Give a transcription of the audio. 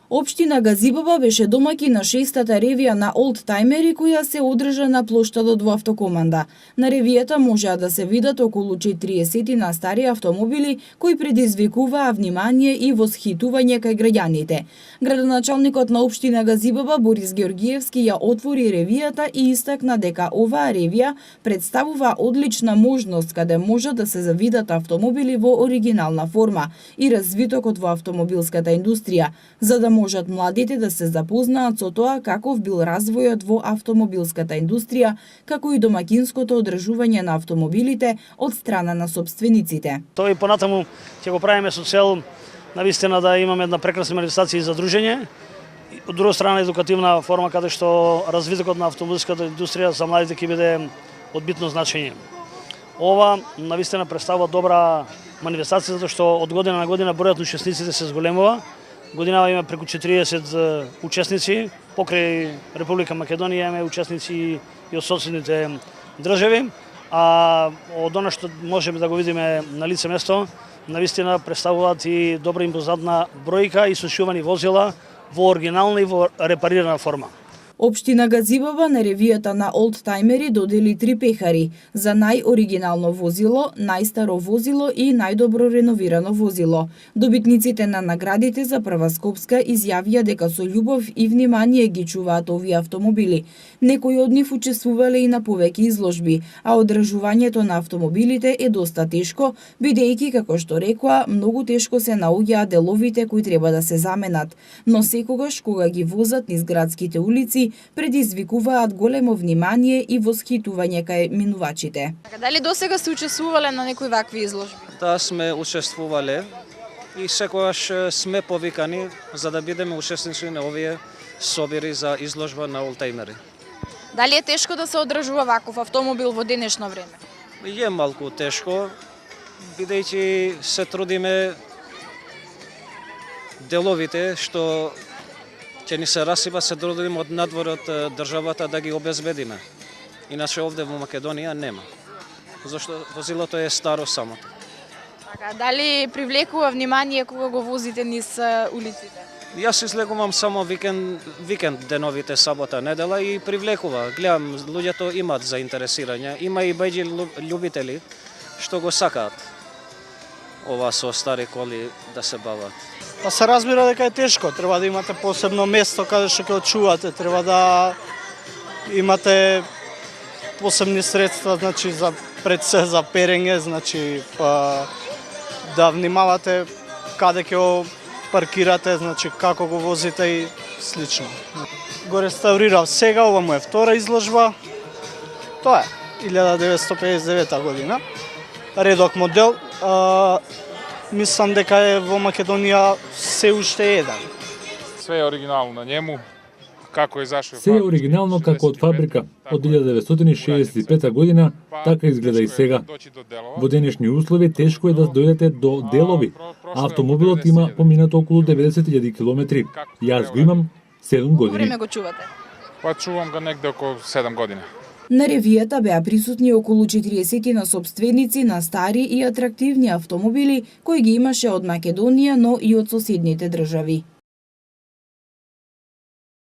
Општина Газибаба беше домаќин на 6-та ревија на олдтајмери која се одржа на плоштадот во Автокоманда. На ревијата можеа да се видат околу 40 на стари автомобили кои предизвикуваа внимание и восхитување кај граѓаните. Градоначалникот на општина Газибаба Борис Георгиевски ја отвори ревијата и истакна дека оваа ревија представува одлична можност каде може да се завидат автомобили во оригинална форма и развитокот во автомобилската индустрија, за да можат младите да се запознаат со тоа каков бил развојот во автомобилската индустрија, како и домакинското одржување на автомобилите од страна на собствениците. Тоа и понатаму ќе го правиме со цел навистина да имаме една прекрасна манифестација и задружење. Од друга страна едукативна форма каде што развитокот на автомобилската индустрија за младите ќе биде од битно значење. Ова навистина представува добра манифестација затоа што од година на година бројот на учесниците се зголемува. Годинава има преку 40 учесници, покрај Република Македонија имаме учесници и од соседните држави, а од она што можеме да го видиме на лице место, навистина представуваат и добра импозантна бројка и сушувани возила во оригинална и во репарирана форма. Општина Газибаба на ревијата на олдтајмери додели 3 пехари за најоригинално возило, најстаро возило и најдобро реновирано возило. Добитниците на наградите за прваскопска изјавија дека со љубов и внимание ги чуваат овие автомобили. Некои од нив учествувале и на повеќе изложби, а одржувањето на автомобилите е доста тешко, бидејќи, како што рекоа, многу тешко се наоѓаат деловите кои треба да се заменат, но секогаш кога ги возат низ градските улици, предизвикуваат големо внимание и восхитување кај минувачите. Дали досега сте учествувале на некои вакви изложби? Да, сме учествувале и секогаш сме повикани за да бидеме учесници на овие собири за изложба на олдтајмери. Дали е тешко да се одржува ваков автомобил во денешно време? Е малку тешко, бидејќи се трудиме деловите што ќе ни се расипа, се трудиме од надвор од државата да ги обезбедиме. Иначе овде во Македонија нема. Зашто возилото е старо самото. Така, дали привлекува внимание кога го возите низ улиците? Јас излегувам само викенд деновите, сабота, недела и привлекува. Гледам, луѓето имаат заинтересирање, има и бајџи љубители што го сакаат ова со стари коли да се бават. Па се разбира дека е тешко, треба да имате посебно место каде што ќе очувате, треба да имате посебни средства, значи за пред се за перење, значи да внимавате каде ќе паркирате, значи како го возите и слично. Го реставрирав сега, ова му е втора изложба. Тоа е 1959 година. Редок модел. Мислам дека е во Македонија се уште еден. Све е оригинално на njemu, како е зашо. Се е оригинално како од фабрика. Од 1965 година така изгледа и сега. Во денешни услови тешко е да дојдете до делови. Автомобилот има поминато околу 90.000 километри. Јас го имам 7 години. Време го чувате? Па чувам го негде околу 7 години. На ревијата беа присутни околу 40 на собственици на стари и атрактивни автомобили кои ги имаше од Македонија, но и од соседните држави.